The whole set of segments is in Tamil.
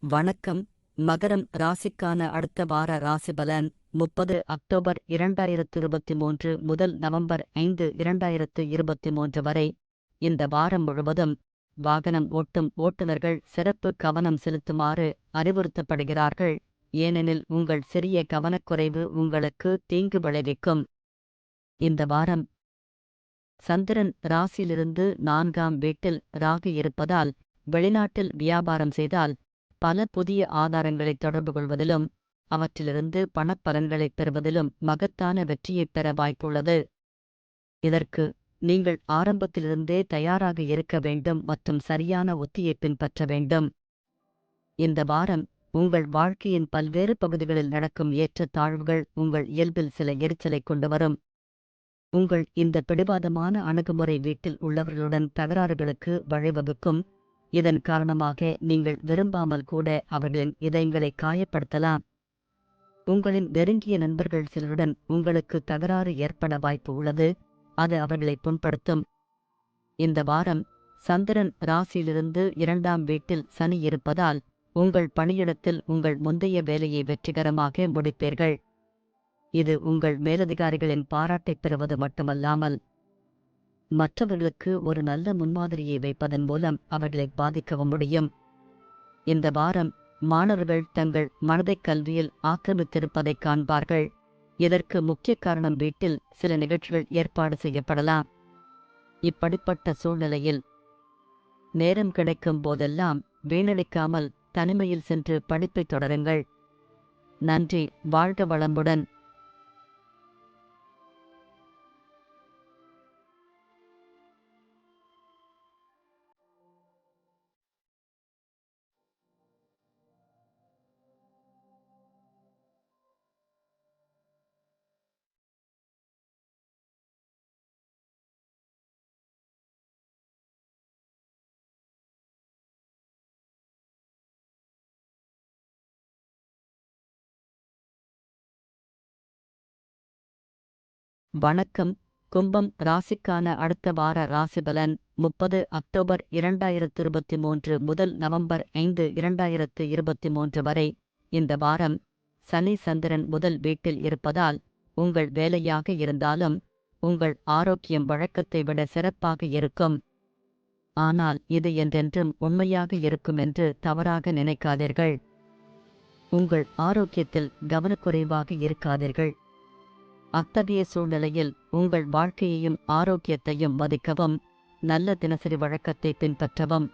வணக்கம். மகரம் ராசிக்கான அடுத்த வார ராசிபலன் 30 அக்டோபர் 2023 முதல் நவம்பர் 5, 2023 வரை. இந்த வாரம் முழுவதும் வாகனம் ஓட்டும் ஓட்டுநர்கள் சிறப்பு கவனம் செலுத்துமாறு அறிவுறுத்தப்படுகிறார்கள். ஏனெனில் உங்கள் சிறிய கவனக்குறைவு உங்களுக்கு தீங்கு விளைவிக்கும். இந்த வாரம் சந்திரன் ராசியிலிருந்து 4ஆம் வீட்டில் ராகு இருப்பதால் வெளிநாட்டில் வியாபாரம் செய்தால் பல புதிய ஆதாரங்களை தொடர்பு கொள்வதிலும் அவற்றிலிருந்து பணப்பலன்களைப் பெறுவதிலும் மகத்தான வெற்றியைப் பெற வாய்ப்புள்ளது. இதற்கு நீங்கள் ஆரம்பத்திலிருந்தே தயாராக இருக்க வேண்டும் மற்றும் சரியான உத்தியை பின்பற்ற வேண்டும். இந்த வாரம் உங்கள் வாழ்க்கையின் பல்வேறு பகுதிகளில் நடக்கும் ஏற்றத்தாழ்வுகள் உங்கள் இயல்பில் சில எரிச்சலை கொண்டு வரும். உங்கள் இந்த பிடிவாதமான அணுகுமுறை வீட்டில் உள்ளவர்களுடன் தகராறுகளுக்கு வழிவகுக்கும். இதன் காரணமாக நீங்கள் விரும்பாமல் கூட அவர்களின் இதயங்களை காயப்படுத்தலாம். உங்களின் நெருங்கிய நண்பர்கள் சிலருடன் உங்களுக்கு தகராறு ஏற்பட வாய்ப்பு உள்ளது. அது அவர்களை புண்படுத்தும். இந்த வாரம் சந்திரன் ராசியிலிருந்து 2ஆம் வீட்டில் சனி இருப்பதால் உங்கள் பணியிடத்தில் உங்கள் முந்தைய வேலையை வெற்றிகரமாக முடிப்பீர்கள். இது உங்கள் மேலதிகாரிகளின் பாராட்டைப் பெறுவது மட்டுமல்லாமல் மற்றவர்களுக்கு ஒரு நல்ல முன்மாதிரியை வைப்பதன் மூலம் அவர்களை பாதிக்கவும் முடியும். இந்த வாரம் மாணவர்கள் தங்கள் மனதைக் கல்வியில் ஆக்கிரமித்திருப்பதைக் காண்பார்கள். இதற்கு முக்கிய காரணம் வீட்டில் சில நிகழ்ச்சிகள் ஏற்பாடு செய்யப்படலாம். இப்படிப்பட்ட சூழ்நிலையில் நேரம் கிடைக்கும் போதெல்லாம் வீணடிக்காமல் தனிமையில் சென்று படிப்பை தொடருங்கள். நன்றி. வாழ்க வளமுடன். வணக்கம். கும்பம் ராசிக்கான அடுத்த வார ராசிபலன் 30 அக்டோபர் 2023 முதல் நவம்பர் 5, 2023 வரை. இந்த வாரம் சனி சந்திரன் முதல் வீட்டில் இருப்பதால் உங்கள் வேலையாக இருந்தாலும் உங்கள் ஆரோக்கியம் வழக்கத்தை விட சிறப்பாக இருக்கும். ஆனால் இது என்றென்றும் உண்மையாக இருக்கும் என்று தவறாக நினைக்காதீர்கள். உங்கள் ஆரோக்கியத்தில் கவனக்குறைவாக இருக்காதீர்கள். அத்தகைய சூழ்நிலையில் உங்கள் வாழ்க்கையையும் ஆரோக்கியத்தையும் மதிக்கவும் நல்ல தினசரி வழக்கத்தை பின்பற்றவும்.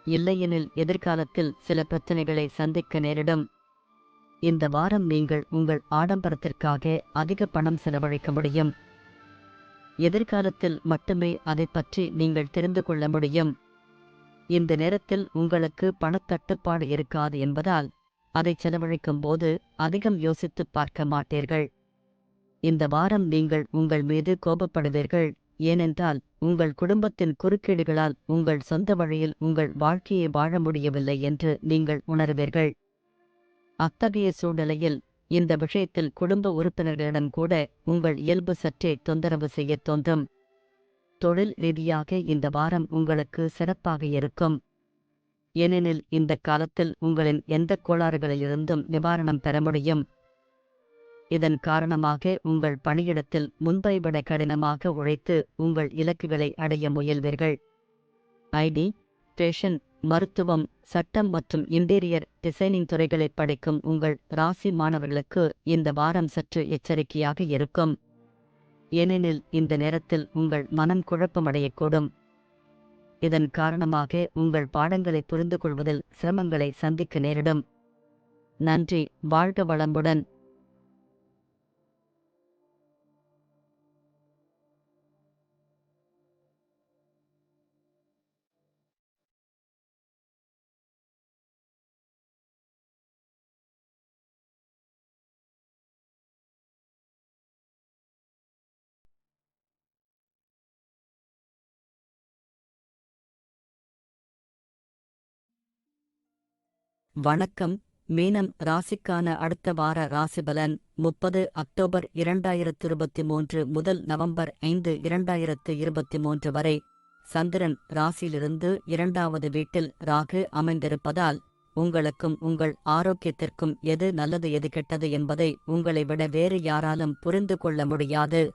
இல்லையெனில் எதிர்காலத்தில் சில பிரச்சனைகளை சந்திக்க நேரிடும். இந்த வாரம் நீங்கள் உங்கள் ஆடம்பரத்திற்காக அதிக பணம் செலவழிக்க முடியும். எதிர்காலத்தில் மட்டுமே அதை பற்றி நீங்கள் தெரிந்து கொள்ள முடியும். இந்த நேரத்தில் உங்களுக்கு பணத்தட்டுப்பாடு இருக்காது என்பதால் அதை செலவழிக்கும் போது அதிகம் யோசித்துப் பார்க்க மாட்டீர்கள். இந்த வாரம் நீங்கள் உங்கள் மீது கோபப்படுவீர்கள். ஏனென்றால் உங்கள் குடும்பத்தின் குறுக்கீடுகளால் உங்கள் சொந்த வழியில் உங்கள் வாழ்க்கையை வாழ முடியவில்லை என்று நீங்கள் உணர்வீர்கள். அத்தகைய சூழ்நிலையில் இந்த விஷயத்தில் குடும்ப உறுப்பினர்களிடம் கூட உங்கள் இயல்பு சற்றே தொந்தரவு செய்யத் தோன்றும். தொழில் ரீதியாக இந்த வாரம் உங்களுக்கு சிறப்பாக இருக்கும். ஏனெனில் இந்த காலத்தில் உங்களின் எந்த கோளாறுகளிலிருந்தும் நிவாரணம் பெற முடியும். இதன் காரணமாக உங்கள் பணியிடத்தில் முன்பை விட கடினமாக உழைத்து உங்கள் இலக்குகளை அடைய முயல்வீர்கள். ஐடி, ஃபேஷன், மருத்துவம், சட்டம் மற்றும் இன்டீரியர் டிசைனிங் துறைகளை படிக்கும் உங்கள் ராசி மாணவர்களுக்கு இந்த வாரம் சற்று எச்சரிக்கையாக இருக்கும். ஏனெனில் இந்த நேரத்தில் உங்கள் மனம் குழப்பமடையக்கூடும். இதன் காரணமாக உங்கள் பாடங்களை புரிந்து கொள்வதில் சிரமங்களை சந்திக்க நேரிடும். நன்றி. வாழ்க வளமுடன். வணக்கம். மீனம் ராசிக்கான அடுத்த வார ராசிபலன் 30 அக்டோபர் 2023 முதல் நவம்பர் 5, 2023 வரை. சந்திரன் ராசியிலிருந்து 2ஆவது வீட்டில் ராகு அமைந்திருப்பதால் உங்களுக்கும் உங்கள் ஆரோக்கியத்திற்கும் எது நல்லது எது கெட்டது என்பதை உங்களை விட வேறு யாராலும் புரிந்து கொள்ள முடியாது.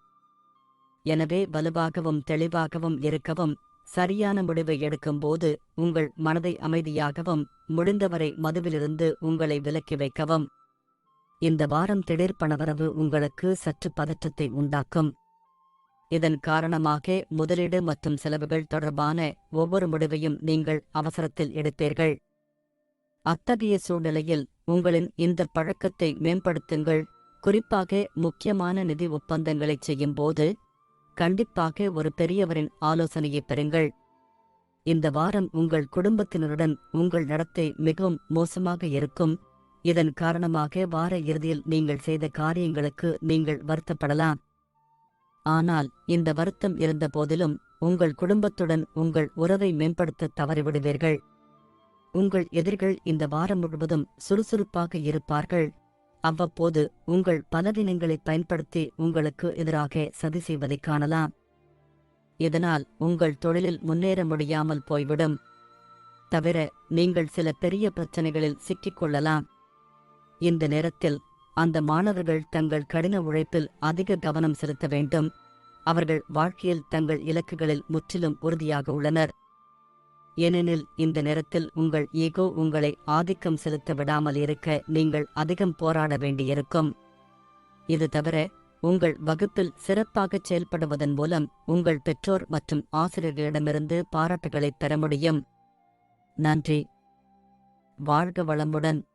எனவே வலுவாகவும் தெளிவாகவும் இருக்கவும், சரியான முடிவை எடுக்கும்போது உங்கள் மனதை அமைதியாகவும், முடிந்தவரை மதுவிலிருந்து உங்களை விலக்கி வைக்கவும். இந்த வாரம் திடீர் பணவரவு உங்களுக்கு சற்று பதற்றத்தை உண்டாக்கும். இதன் காரணமாக முதலீடு மற்றும் செலவுகள் தொடர்பான ஒவ்வொரு முடிவையும் நீங்கள் அவசரத்தில் எடுப்பீர்கள். அத்தகைய சூழ்நிலையில் உங்களின் இந்த பழக்கத்தை மேம்படுத்துங்கள். குறிப்பாக முக்கியமான நிதி ஒப்பந்தங்களைச் செய்யும்போது கண்டிப்பாக ஒரு பெரியவரின் ஆலோசனையை பெறுங்கள். இந்த வாரம் உங்கள் குடும்பத்தினருடன் உங்கள் நடத்தை மிகவும் மோசமாக இருக்கும். இதன் காரணமாக வார இறுதியில் நீங்கள் செய்த காரியங்களுக்கு நீங்கள் வருத்தப்படலாம். ஆனால் இந்த வருத்தம் இருந்த போதிலும் உங்கள் குடும்பத்துடன் உங்கள் உறவை மேம்படுத்த தவறிவிடுவீர்கள். உங்கள் எதிரிகள் இந்த வாரம் முழுவதும் சுறுசுறுப்பாக இருப்பார்கள். அவ்வப்போது உங்கள் பலவீனங்களைப் பயன்படுத்தி உங்களுக்கு எதிராக சதி செய்வதைக் காணலாம். இதனால் உங்கள் தொழிலில் முன்னேற முடியாமல் போய்விடும். தவிர நீங்கள் சில பெரிய பிரச்சனைகளில் சிக்கிக்கொள்ளலாம். இந்த நேரத்தில் அந்த மாணவர்கள் தங்கள் கடின உழைப்பில் அதிக கவனம் செலுத்த வேண்டும். அவர்கள் வாழ்க்கையில் தங்கள் இலக்குகளில் முற்றிலும் உறுதியாக உள்ளனர். ஏனெனில் இந்த நேரத்தில் உங்கள் ஈகோ உங்களை ஆதிக்கம் செலுத்த விடாமல் இருக்க நீங்கள் அதிகம் போராட வேண்டியிருக்கும். இது தவிர உங்கள் வகுப்பில் சிறப்பாகச் செயல்படுவதன் மூலம் உங்கள் பெற்றோர் மற்றும் ஆசிரியர்களிடமிருந்து பாராட்டுகளைப் பெற முடியும். நன்றி. வாழ்க வளமுடன்.